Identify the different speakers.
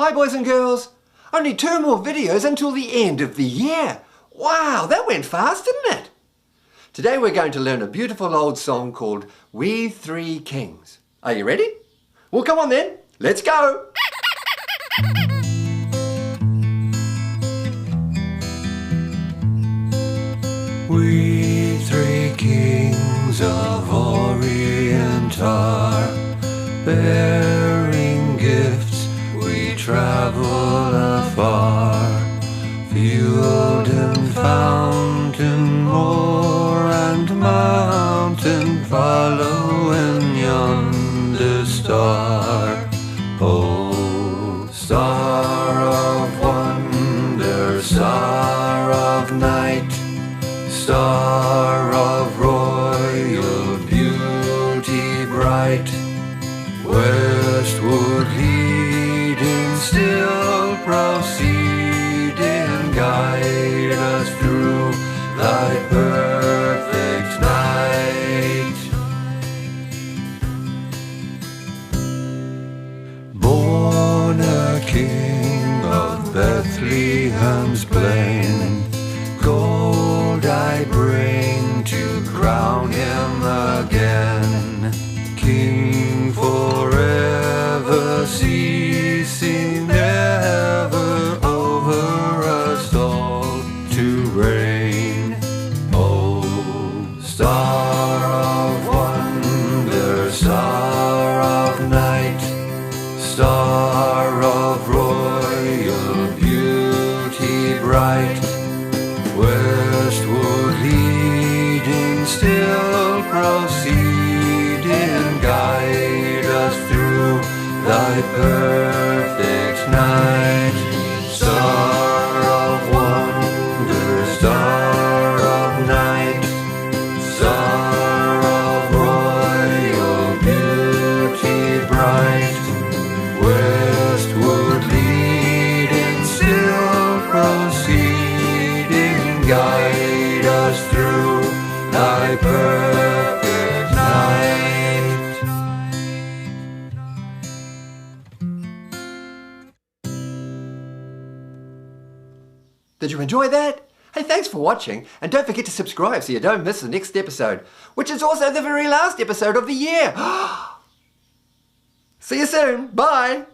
Speaker 1: Hi boys and girls, only 2 more videos until the end of the year. Wow, that went fast, didn't it? Today we're going to learn a beautiful old song called We Three Kings. Are you ready? Well, come on then, let's go! We three kings of Orient are, bearing gifts we travel afar. Field and fountain, moor and mountain, following yonder star. Oh, star of wonder, star of night, star of royal beauty bright, westward leading, still proceeding, guide us through thy perfect night. Born a king of Bethlehem's plain, gold I bring to crown him again. King forever, ceasing never, over us all to reign. Oh, star of wonder, star of night, star of royal beauty bright, westward leading, still proceeding, guide us through thy perfect night. Star of wonder, star of night, star of royal beauty bright, westward leading, still proceeding, guide us through thy perfect night. Did you enjoy that? Hey, thanks for watching, and don't forget to subscribe so you don't miss the next episode, which is also the very last episode of the year. See you soon. Bye.